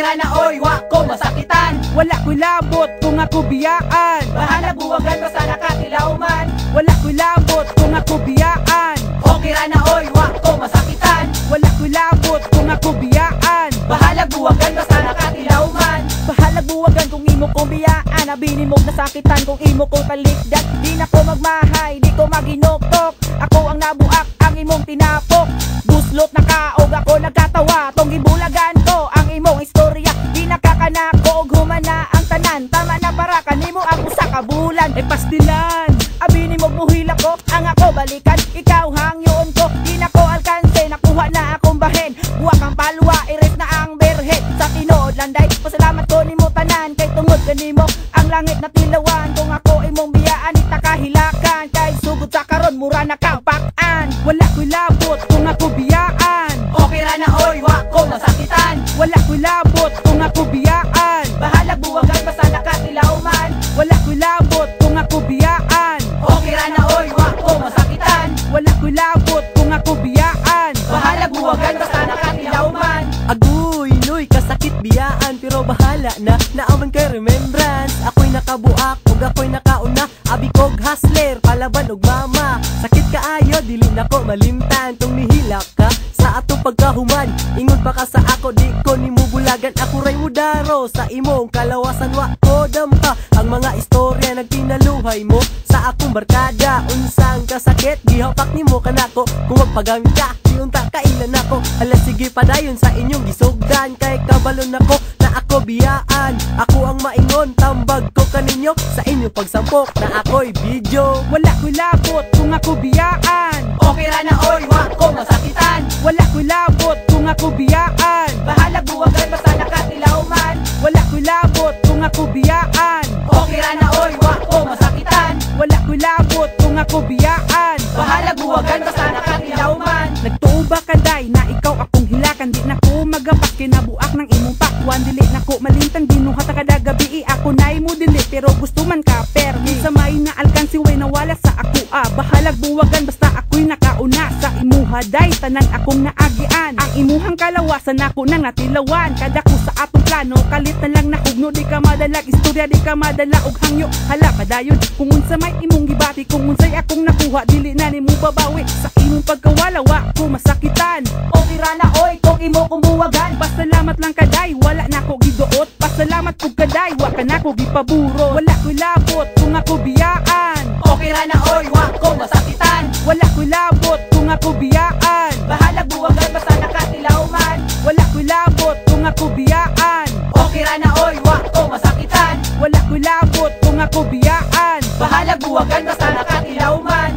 ra na oy, wa ko masakitan. Wala ko'y labot kung ako biyaan. Bahala buwagan basta nakatilaw man. Wala ko'y labot kung ako biyaan. Okay ra na oy, wa ko masakitan. Wala ko'y labot kung ako biyaan. Bahala buwagan basta nakatilaw man. Bahalag buwagan kung imo kong biyaan. Abinin mo nasakitan kung imo kong talikdan. Di na ko magmahay, di ko maginoktok. Ako ang nabuak, ang imong tinapok. Buslot na kaog, ako nagkatawa. Tong gibulagan ko, ang imong istorya. Di nakakanako, og humana ang tanan. Tama na para kanimo ako sa kabulan. E pastilan, abinin mo muhila ko, ang ako balikan. Ikaw hangyoon ko, di na ko alkanse. Nakuha na akong bahen, buwak ang palwa, iris na ang berhen. Sa tinuod landay, pasalamat ko nimo tanan. Kay tungod kanimo, ang langit na tilawan. Kung ako imong biyaan, itakahilakan. Kay sugod sa karon, mura na kapakan. Wala ko'y labot kung ako biyaan. Okay ra na oy, wa ko masakitan. Wala ko'y labot kung ako biyaan. Bahala buwagan basta nakatilaw man. Wala ko'y labot kung ako biyaan. Okay ra na oy, wa ko masakitan. Wala ko'y labot kung ako biyaan. Bahala buwagan basta nakatilaw man. Agoy, noy, kasakit biyaan. Pero bahala na, naaman kay remembrance. Ako'y nakabuak, ug ako'y nakauna. Abi kog hustler, palaban og mama. Sakit kaayo, dili nako malimtan. Tong nihilak ka sa atong pagkahuman. Ingon pa ka sa ako, di ko nimo bulagan. Ako ray mudaro sa imong kalawasan. Wa ko dampa ang mga istorya nagtinaluhay mo sa akong barkada. Unsang kasakit, gihapak nimo kanako. Kung magpagamit ka, diunta kailan ako. Hala sige padayon sa inyong gisugdan. Kay kabalon ako na ako biyaan. Ako ang maingon, tambag ko kaninyo sa inyong pagsampok na ako'y video. Wala ko'y labot kung ako biyaan. Okay ra na oy, wa ko masakitan. Wala ko'y labot kung ako biyaan. Bahala buwagan basta nakatilaw man. Wala ko'y labot kung ako biyaan. Okay ra na oy, wa ko masakitan. Wala ko'y labot kung ako biyaan. Bahala buwagan basta nakatilaw man. Nagtuo ba kaday na ikaw akong hilakan? Di na ko magapak kinabuak ng imong pakwan. Dili na ko malintang ginuhat kada gabi. Ako na'y mo dili pero gusto man ka permi. Sa may na alkansi way nawala sa ako bahalag buwagan basta ako'y nakauna. Sa imuha day tanan akong naagian. Ang imuhang kalawasan ako nang natilawan. Kada ko sa atong plano kalit na lang nakugno. Di ka madalag istorya, di ka madala og hangyo. Hala padayon kung unsa may imong gibati. Kung unsay akong nakuha dili na nimo babawi. Sa imong pagkawala wa ko masakitan. Okay ra na oy, kung imo kumuwagan. Pasalamat lang kaday, wala na ko giduot. Pasalamat pug kaday, wa ka na ko gipaburo. Wala ko'y labot kung ako biyaan. Okay ra na oy, wa ko masakitan. Wala ko'y labot kung ako biyaan. Bahala buwagan basta nakatilaw man. Wala ko'y labot kung ako biyaan. Okay ra na oy, wa ko masakitan. Wala ko'y labot kung ako biyaan. Bahala buwagan basta nakatilaw man.